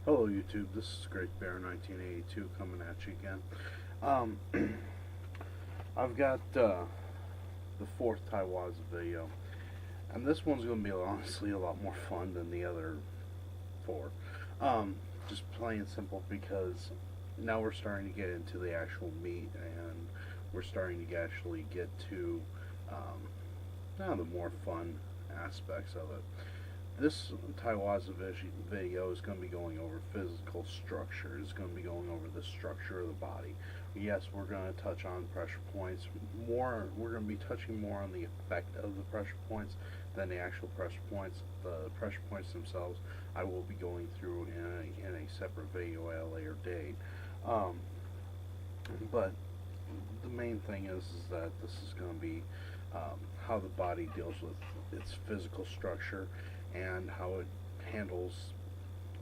Hello YouTube, this is Great Bear 1982 coming at you again. Um, I've got the fourth Tai Waza video, and this one's going to be honestly a lot more fun than the other four. Just plain simple because now we're starting to get into the actual meat, and we're starting to actually get to now the more fun aspects of it. This Tai Waza video is going to be going over physical structure. It's going to be going over the structure of the body. Yes, we're going to touch on pressure points. We're going to be touching more on the effect of the pressure points than the actual pressure points. The pressure points themselves, I will be going through in a separate video at a later date. But the main thing is that this is going to be how the body deals with its physical structure and how it handles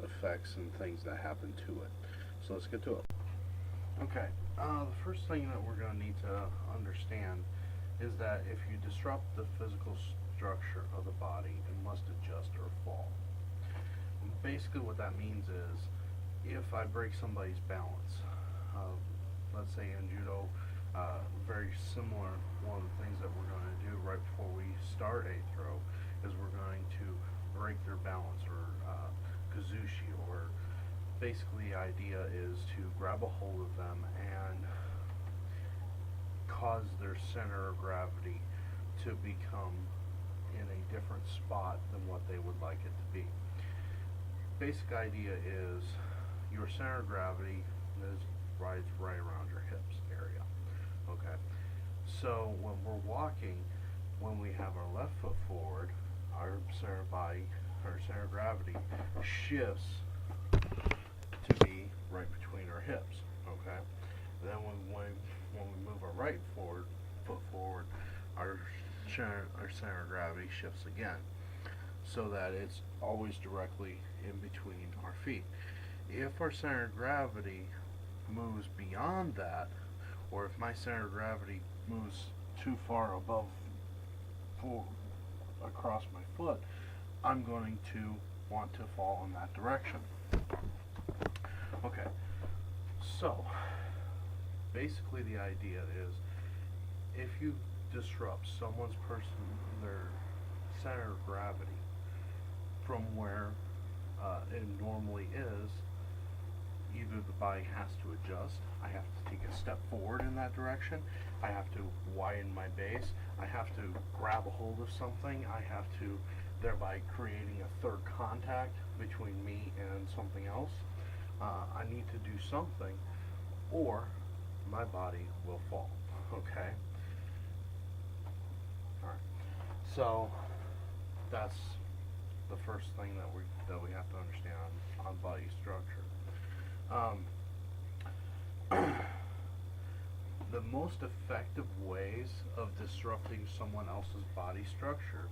effects and things that happen to it. So let's get to it. Okay, the first thing that we're going to need to understand is that if you disrupt the physical structure of the body, it must adjust or fall. Basically what that means is if I break somebody's balance, let's say in judo, very similar, one of the things that we're going to do right before we start a throw is we're going to break their balance, or kazushi, or basically the idea is to grab a hold of them and cause their center of gravity to become in a different spot than what they would like it to be. Basic idea is your center of gravity is right around your hips area. Okay, so when we're walking, when we have our left foot forward, our center of gravity shifts to be right between our hips. Okay, then when we move our right foot forward, our center of gravity shifts again, so that it's always directly in between our feet. If our center of gravity moves beyond that, or if my center of gravity moves too far above across my foot, I'm going to want to fall in that direction. Okay, so basically the idea is if you disrupt their center of gravity from where it normally is, either the body has to adjust, I have to take a step forward in that direction, I have to widen my base, I have to grab a hold of something, I have to, thereby creating a third contact between me and something else. I need to do something, or my body will fall. Okay? Alright. So that's the first thing that we have to understand on body structure. The most effective ways of disrupting someone else's body structure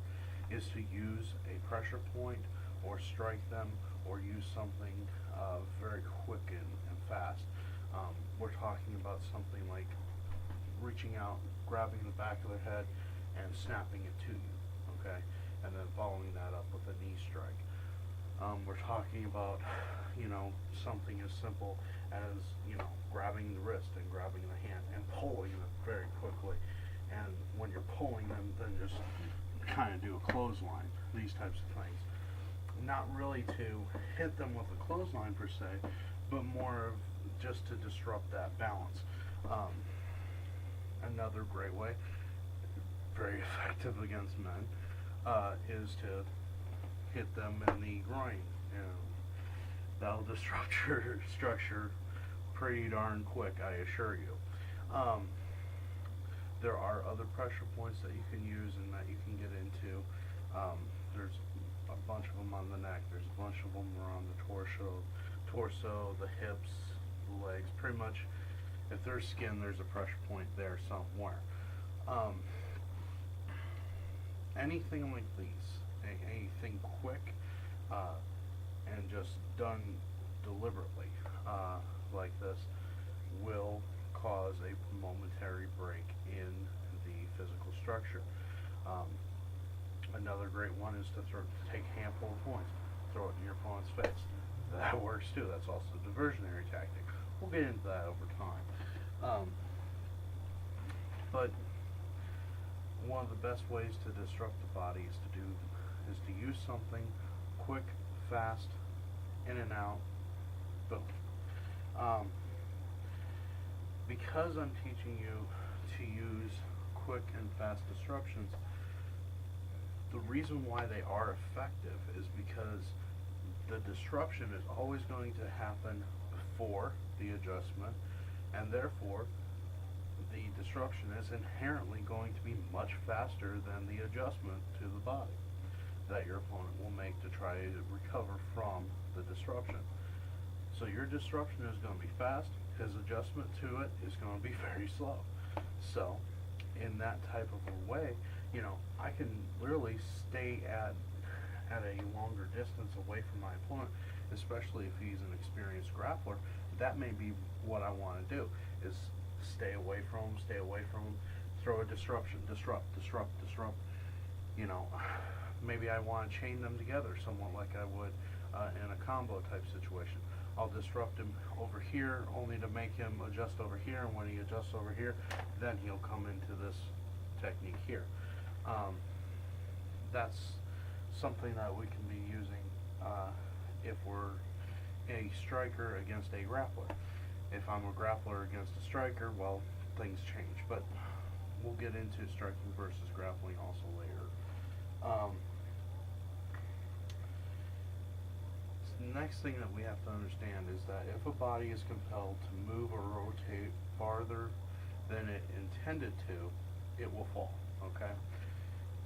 is to use a pressure point, or strike them, or use something very quick and fast. We're talking about something like reaching out, grabbing the back of their head, and snapping it to you, okay? And then following that up with a knee strike. We're talking about, something as simple as, grabbing the wrist and grabbing the hand and pulling them very quickly. And when you're pulling them, then just kind of do a clothesline, these types of things. Not really to hit them with a clothesline per se, but more of just to disrupt that balance. Another great way, very effective against men, is to hit them in the groin. That'll disrupt your structure pretty darn quick, I assure you. There are other pressure points that you can use and that you can get into. There's a bunch of them on the neck. There's a bunch of them around the torso, the hips, the legs. Pretty much, if there's skin, there's a pressure point there somewhere. Anything like these, anything quick and just done deliberately like this will cause a momentary break in the physical structure. Another great one is to take a handful of points, throw it in your opponent's face. That works tactics too. That's also a diversionary tactic. We'll get into that over time. But one of the best ways to disrupt the body is to use something quick, fast, in and out, boom. Because I'm teaching you to use quick and fast disruptions, the reason why they are effective is because the disruption is always going to happen before the adjustment, and therefore the disruption is inherently going to be much faster than the adjustment to the body that your opponent will make to try to recover from the disruption. So your disruption is going to be fast, his adjustment to it is going to be very slow. So in that type of a way, I can literally stay at a longer distance away from my opponent, especially if he's an experienced grappler. That may be what I want to do, is stay away from him, throw a disruption, disrupt. Maybe I want to chain them together somewhat like I would in a combo type situation. I'll disrupt him over here only to make him adjust over here, and when he adjusts over here, then he'll come into this technique here. That's something that we can be using if we're a striker against a grappler. If I'm a grappler against a striker, well, things change. But we'll get into striking versus grappling also later. The next thing that we have to understand is that if a body is compelled to move or rotate farther than it intended to, it will fall. Okay?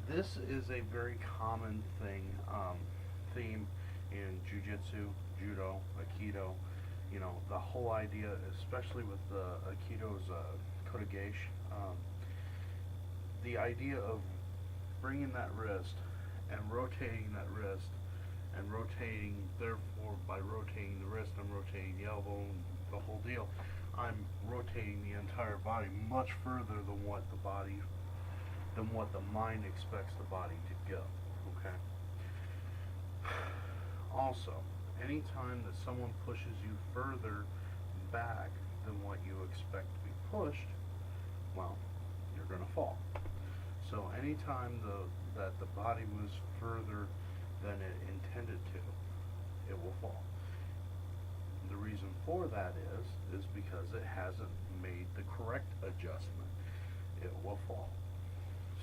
This is a very common theme in jiu-jitsu, judo, aikido. The whole idea, especially with aikido's kotegaeshi, the idea of bringing that wrist and rotating that wrist, and rotating, therefore by rotating the wrist, I'm rotating the elbow, and the whole deal. I'm rotating the entire body much further than what the mind expects the body to go. Okay. Also, anytime that someone pushes you further back than what you expect to be pushed, well, you're going to fall. So anytime that the body moves further than it intended to, it will fall. The reason for that is because it hasn't made the correct adjustment. It will fall.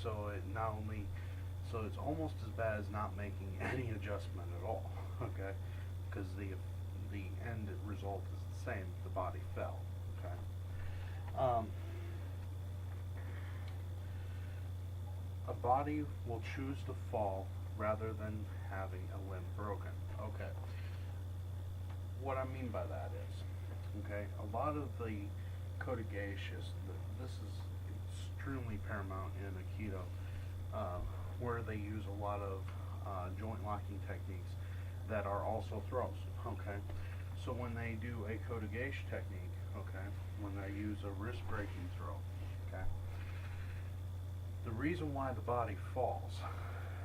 So it's almost as bad as not making any adjustment at all. Okay, because the end result is the same. The body fell. Okay. A body will choose to fall rather than having a limb broken. Okay. What I mean by that is, okay, a lot of the kotegaeshi, this is extremely paramount in Aikido, where they use a lot of joint locking techniques that are also throws. Okay. So when they do a kotegaeshi technique, okay, when they use a wrist breaking throw, okay, the reason why the body falls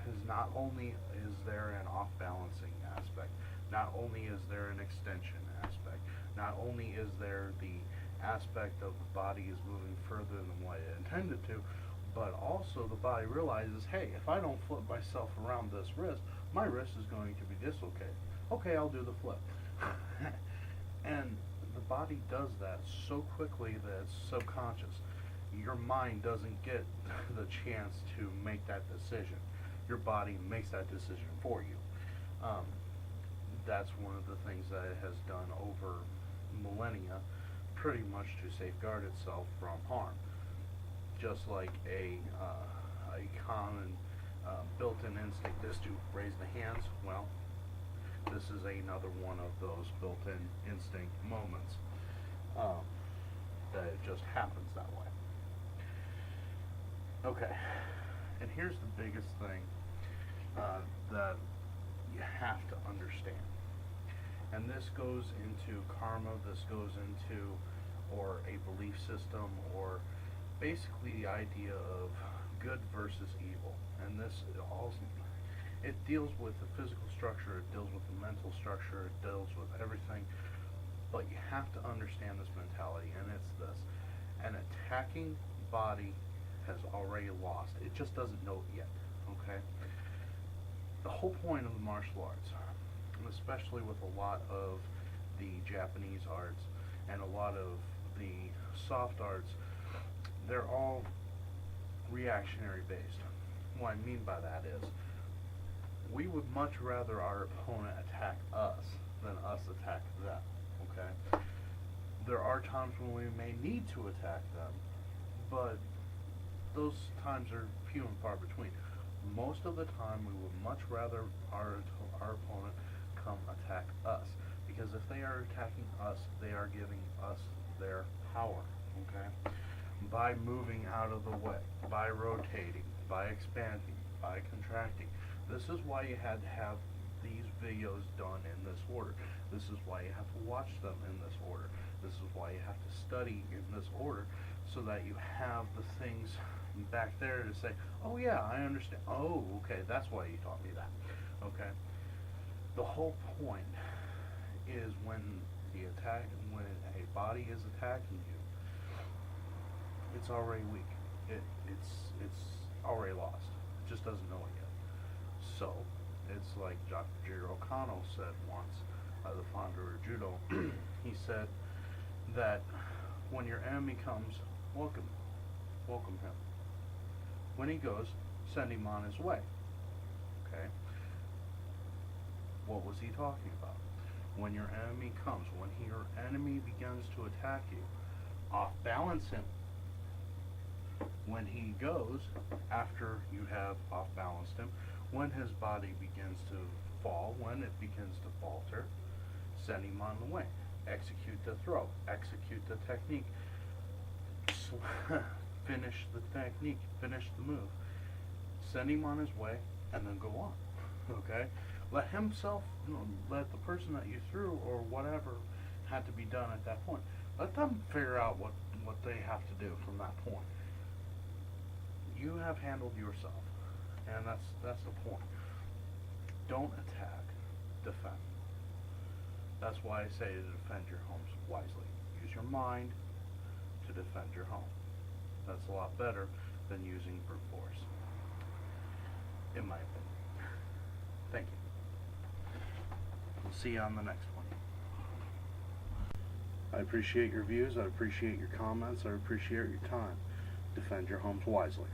is not only is there an off-balancing aspect, not only is there an extension aspect, not only is there the aspect of the body is moving further than what it intended to, but also the body realizes, hey, if I don't flip myself around this wrist, my wrist is going to be dislocated. Okay, I'll do the flip. And the body does that so quickly that it's subconscious. Your mind doesn't get the chance to make that decision. Your body makes that decision for you. That's one of the things that it has done over millennia, pretty much to safeguard itself from harm. Just like a common built-in instinct is to raise the hands, well, this is another one of those built-in instinct moments that it just happens that way. Okay, and here's the biggest thing that you have to understand. And this goes into karma, this goes into, or a belief system, or basically the idea of good versus evil. And this also, it deals with the physical structure, it deals with the mental structure, it deals with everything But you have to understand this mentality, and it's this. An attacking body has already lost. It just doesn't know it yet, okay? The whole point of the martial arts, and especially with a lot of the Japanese arts and a lot of the soft arts, they're all reactionary based. What I mean by that is, we would much rather our opponent attack us than us attack them, okay? There are times when we may need to attack them, but those times are few and far between. Most of the time, we would much rather our opponent come attack us, because if they are attacking us, they are giving us their power, okay? By moving out of the way, by rotating, by expanding, by contracting. This is why you had to have these videos done in this order. This is why you have to watch them in this order. This is why you have to study in this order, so that you have the things back there to say, oh yeah, I understand. Oh, okay, that's why you taught me that. Okay. The whole point is when a body is attacking you, it's already weak. It's already lost. It just doesn't know it yet. So, it's like Dr. Jiro Kano said once, the founder of judo. He said that when your enemy comes, welcome him. When he goes, send him on his way. Okay? What was he talking about? When your enemy comes, when your enemy begins to attack you, off balance him. When he goes, after you have off balanced him, when his body begins to fall, when it begins to falter, send him on the way. Execute the throw, execute the technique, finish the technique, finish the move, send him on his way, and then go on. Okay? Let himself, let the person that you threw or whatever had to be done at that point, let them figure out what they have to do from that point. You have handled yourself, and that's the point. Don't attack, defend. That's why I say to defend your homes wisely. Use your mind to defend your home. That's a lot better than using brute force, in my opinion. Thank you. We'll see you on the next one. I appreciate your views. I appreciate your comments. I appreciate your time. Defend your homes wisely.